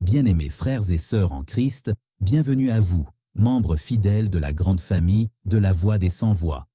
Bien-aimés frères et sœurs en Christ, bienvenue à vous, membres fidèles de la grande famille de la Voix des Sans-Voix.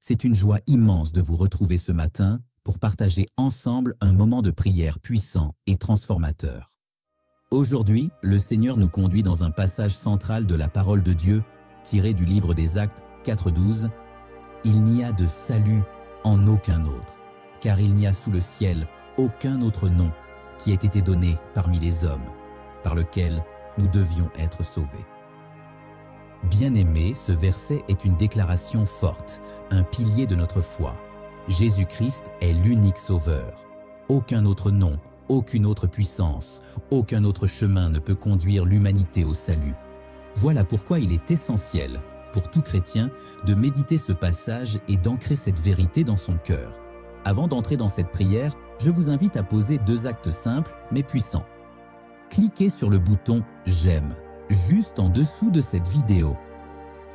C'est une joie immense de vous retrouver ce matin pour partager ensemble un moment de prière puissant et transformateur. Aujourd'hui, le Seigneur nous conduit dans un passage central de la parole de Dieu, tiré du livre des Actes 4:12. « Il n'y a de salut en aucun autre, car il n'y a sous le ciel aucun autre nom qui ait été donné parmi les hommes, par lequel nous devions être sauvés. » Bien-aimé, ce verset est une déclaration forte, un pilier de notre foi. Jésus-Christ est l'unique sauveur. Aucun autre nom, aucune autre puissance, aucun autre chemin ne peut conduire l'humanité au salut. Voilà pourquoi il est essentiel pour tout chrétien de méditer ce passage et d'ancrer cette vérité dans son cœur. Avant d'entrer dans cette prière, je vous invite à poser 2 actes simples mais puissants. Cliquez sur le bouton « J'aime » juste en dessous de cette vidéo.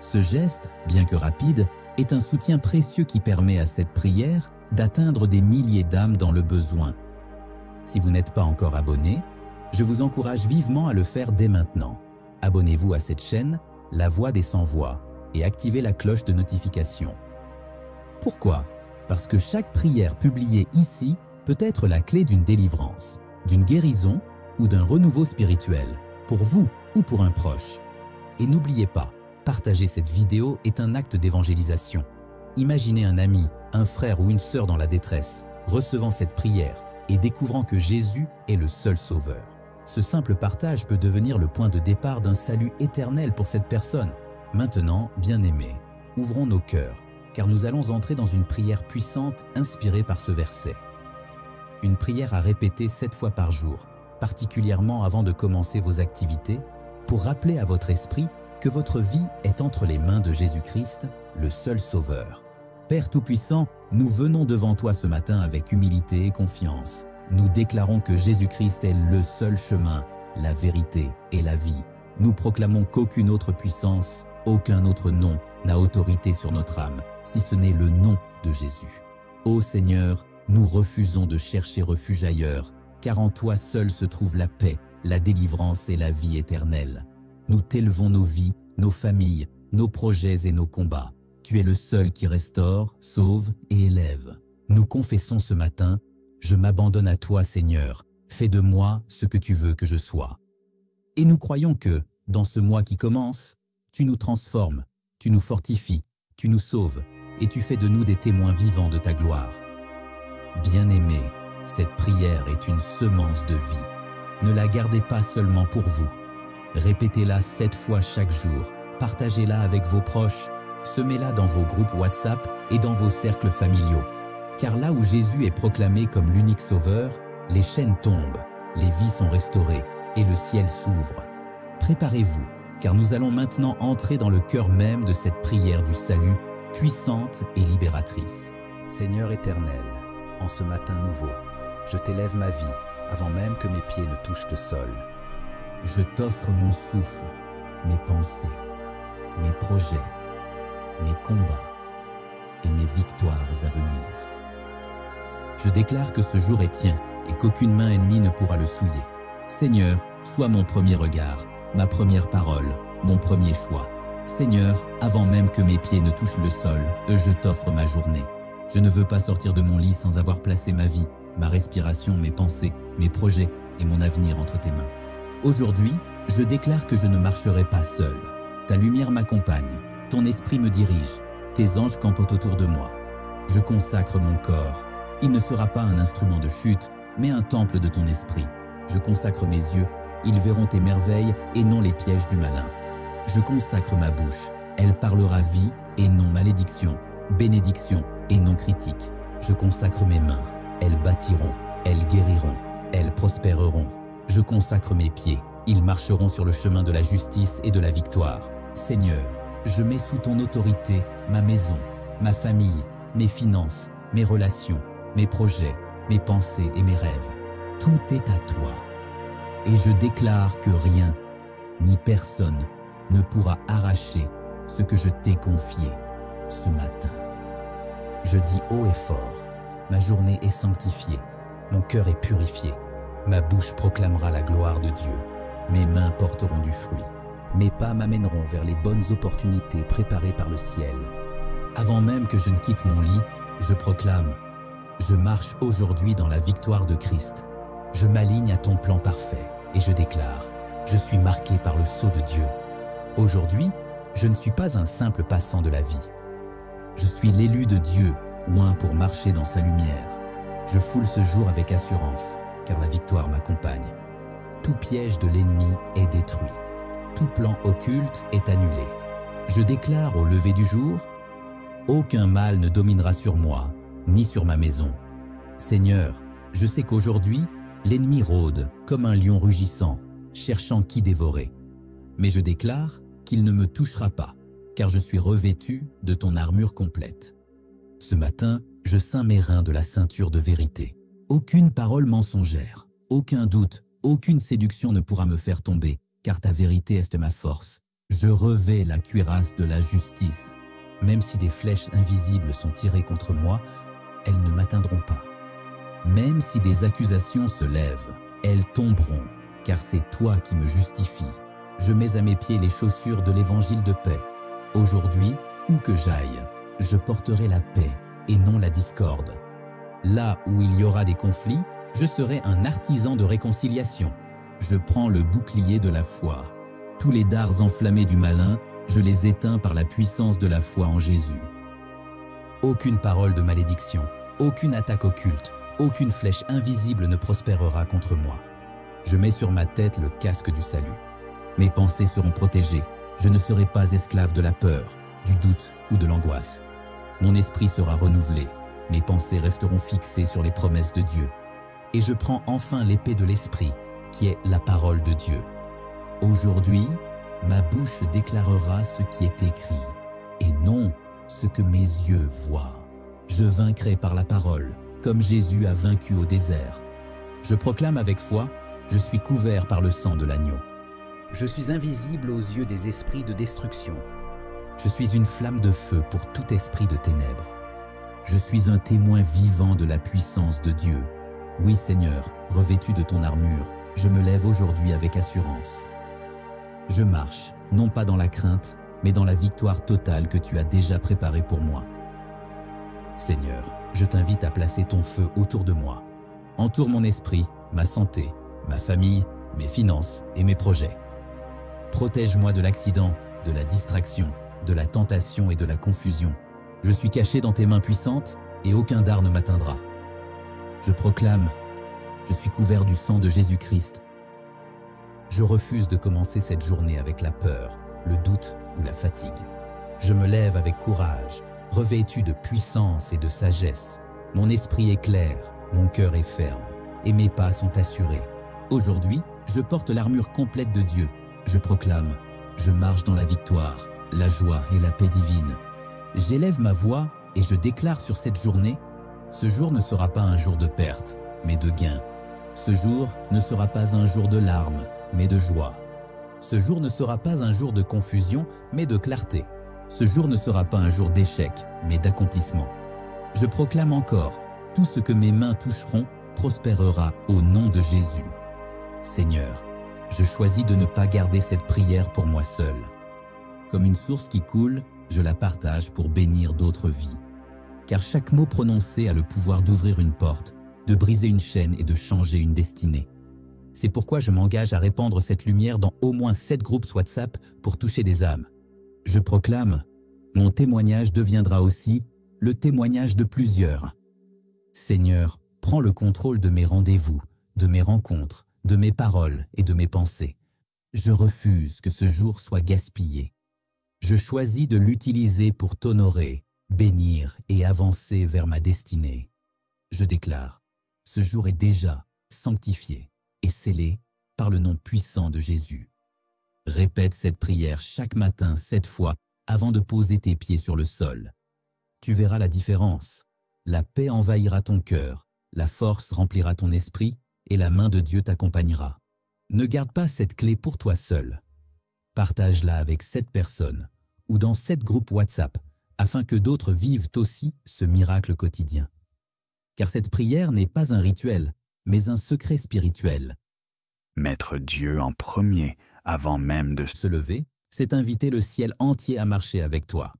Ce geste, bien que rapide, est un soutien précieux qui permet à cette prière d'atteindre des milliers d'âmes dans le besoin. Si vous n'êtes pas encore abonné, je vous encourage vivement à le faire dès maintenant. Abonnez-vous à cette chaîne, La Voix des Sans-Voix, et activez la cloche de notification. Pourquoi ? Parce que chaque prière publiée ici peut être la clé d'une délivrance, d'une guérison ou d'un renouveau spirituel, pour vous ou pour un proche. Et n'oubliez pas, partager cette vidéo est un acte d'évangélisation. Imaginez un ami, un frère ou une sœur dans la détresse, recevant cette prière et découvrant que Jésus est le seul sauveur. Ce simple partage peut devenir le point de départ d'un salut éternel pour cette personne. Maintenant, bien-aimés, ouvrons nos cœurs, car nous allons entrer dans une prière puissante inspirée par ce verset. Une prière à répéter 7 fois par jour, particulièrement avant de commencer vos activités, pour rappeler à votre esprit que votre vie est entre les mains de Jésus-Christ, le seul Sauveur. Père Tout-Puissant, nous venons devant toi ce matin avec humilité et confiance. Nous déclarons que Jésus-Christ est le seul chemin, la vérité et la vie. Nous proclamons qu'aucune autre puissance, aucun autre nom n'a autorité sur notre âme, si ce n'est le nom de Jésus. Ô Seigneur, nous refusons de chercher refuge ailleurs, car en toi seul se trouve la paix, la délivrance et la vie éternelle. Nous t'élevons nos vies, nos familles, nos projets et nos combats. Tu es le seul qui restaure, sauve et élève. Nous confessons ce matin, je m'abandonne à toi Seigneur, fais de moi ce que tu veux que je sois. Et nous croyons que, dans ce mois qui commence, tu nous transformes, tu nous fortifies, tu nous sauves et tu fais de nous des témoins vivants de ta gloire. Bien-aimés, cette prière est une semence de vie. Ne la gardez pas seulement pour vous. Répétez-la 7 fois chaque jour. Partagez-la avec vos proches. Semez-la dans vos groupes WhatsApp et dans vos cercles familiaux. Car là où Jésus est proclamé comme l'unique sauveur, les chaînes tombent, les vies sont restaurées et le ciel s'ouvre. Préparez-vous, car nous allons maintenant entrer dans le cœur même de cette prière du salut, puissante et libératrice. Seigneur éternel, en ce matin nouveau, je t'élève ma vie avant même que mes pieds ne touchent le sol. Je t'offre mon souffle, mes pensées, mes projets, mes combats et mes victoires à venir. Je déclare que ce jour est tien et qu'aucune main ennemie ne pourra le souiller. Seigneur, sois mon premier regard, ma première parole, mon premier choix. Seigneur, avant même que mes pieds ne touchent le sol, je t'offre ma journée. Je ne veux pas sortir de mon lit sans avoir placé ma vie, ma respiration, mes pensées, mes projets et mon avenir entre tes mains. Aujourd'hui, je déclare que je ne marcherai pas seul. Ta lumière m'accompagne, ton esprit me dirige, tes anges campent autour de moi. Je consacre mon corps. Il ne sera pas un instrument de chute, mais un temple de ton esprit. Je consacre mes yeux, ils verront tes merveilles et non les pièges du malin. Je consacre ma bouche, elle parlera vie et non malédiction, bénédiction et non critique. Je consacre mes mains, elles bâtiront, elles guériront, elles prospéreront. Je consacre mes pieds, ils marcheront sur le chemin de la justice et de la victoire. Seigneur, je mets sous ton autorité ma maison, ma famille, mes finances, mes relations, mes projets, mes pensées et mes rêves. Tout est à toi. Et je déclare que rien, ni personne, ne pourra arracher ce que je t'ai confié ce matin. Je dis haut et fort, ma journée est sanctifiée, mon cœur est purifié, ma bouche proclamera la gloire de Dieu. Mes mains porteront du fruit. Mes pas m'amèneront vers les bonnes opportunités préparées par le ciel. Avant même que je ne quitte mon lit, je proclame: je marche aujourd'hui dans la victoire de Christ. Je m'aligne à ton plan parfait et je déclare: je suis marqué par le sceau de Dieu. Aujourd'hui, je ne suis pas un simple passant de la vie. Je suis l'élu de Dieu, oint pour marcher dans sa lumière. Je foule ce jour avec assurance, car la victoire m'accompagne. Tout piège de l'ennemi est détruit. Tout plan occulte est annulé. Je déclare au lever du jour: aucun mal ne dominera sur moi, ni sur ma maison. Seigneur, je sais qu'aujourd'hui, l'ennemi rôde comme un lion rugissant, cherchant qui dévorer. Mais je déclare qu'il ne me touchera pas, car je suis revêtu de ton armure complète. Ce matin, je ceins mes reins de la ceinture de vérité. Aucune parole mensongère, aucun doute, aucune séduction ne pourra me faire tomber, car ta vérité est ma force. Je revais la cuirasse de la justice. Même si des flèches invisibles sont tirées contre moi, elles ne m'atteindront pas. Même si des accusations se lèvent, elles tomberont, car c'est toi qui me justifies. Je mets à mes pieds les chaussures de l'évangile de paix. Aujourd'hui, où que j'aille, je porterai la paix et non la discorde. Là où il y aura des conflits, je serai un artisan de réconciliation. Je prends le bouclier de la foi. Tous les dards enflammés du malin, je les éteins par la puissance de la foi en Jésus. Aucune parole de malédiction, aucune attaque occulte, aucune flèche invisible ne prospérera contre moi. Je mets sur ma tête le casque du salut. Mes pensées seront protégées. Je ne serai pas esclave de la peur, du doute ou de l'angoisse. Mon esprit sera renouvelé. Mes pensées resteront fixées sur les promesses de Dieu. Et je prends enfin l'épée de l'esprit, qui est la parole de Dieu. Aujourd'hui, ma bouche déclarera ce qui est écrit, et non ce que mes yeux voient. Je vaincrai par la parole, comme Jésus a vaincu au désert. Je proclame avec foi: je suis couvert par le sang de l'agneau. Je suis invisible aux yeux des esprits de destruction. Je suis une flamme de feu pour tout esprit de ténèbres. Je suis un témoin vivant de la puissance de Dieu. Oui, Seigneur, revêtu de ton armure, je me lève aujourd'hui avec assurance. Je marche, non pas dans la crainte, mais dans la victoire totale que tu as déjà préparée pour moi. Seigneur, je t'invite à placer ton feu autour de moi. Entoure mon esprit, ma santé, ma famille, mes finances et mes projets. Protège-moi de l'accident, de la distraction, de la tentation et de la confusion. Je suis caché dans tes mains puissantes et aucun dard ne m'atteindra. Je proclame: je suis couvert du sang de Jésus-Christ. Je refuse de commencer cette journée avec la peur, le doute ou la fatigue. Je me lève avec courage, revêtu de puissance et de sagesse. Mon esprit est clair, mon cœur est ferme et mes pas sont assurés. Aujourd'hui, je porte l'armure complète de Dieu. Je proclame: je marche dans la victoire, la joie et la paix divine. J'élève ma voix et je déclare sur cette journée: ce jour ne sera pas un jour de perte, mais de gain. Ce jour ne sera pas un jour de larmes, mais de joie. Ce jour ne sera pas un jour de confusion, mais de clarté. Ce jour ne sera pas un jour d'échec, mais d'accomplissement. Je proclame encore: tout ce que mes mains toucheront prospérera au nom de Jésus. Seigneur, je choisis de ne pas garder cette prière pour moi seul. Comme une source qui coule, je la partage pour bénir d'autres vies. Car chaque mot prononcé a le pouvoir d'ouvrir une porte, de briser une chaîne et de changer une destinée. C'est pourquoi je m'engage à répandre cette lumière dans au moins 7 groupes WhatsApp pour toucher des âmes. Je proclame: mon témoignage deviendra aussi le témoignage de plusieurs. Seigneur, prends le contrôle de mes rendez-vous, de mes rencontres, de mes paroles et de mes pensées. Je refuse que ce jour soit gaspillé. Je choisis de l'utiliser pour t'honorer, bénir et avancer vers ma destinée. Je déclare: ce jour est déjà sanctifié et scellé par le nom puissant de Jésus. Répète cette prière chaque matin 7 fois avant de poser tes pieds sur le sol. Tu verras la différence. La paix envahira ton cœur, la force remplira ton esprit et la main de Dieu t'accompagnera. Ne garde pas cette clé pour toi seul. Partage-la avec 7 personnes ou dans 7 groupes WhatsApp afin que d'autres vivent aussi ce miracle quotidien. Car cette prière n'est pas un rituel, mais un secret spirituel. Mettre Dieu en premier avant même de Se lever, c'est inviter le ciel entier à marcher avec toi.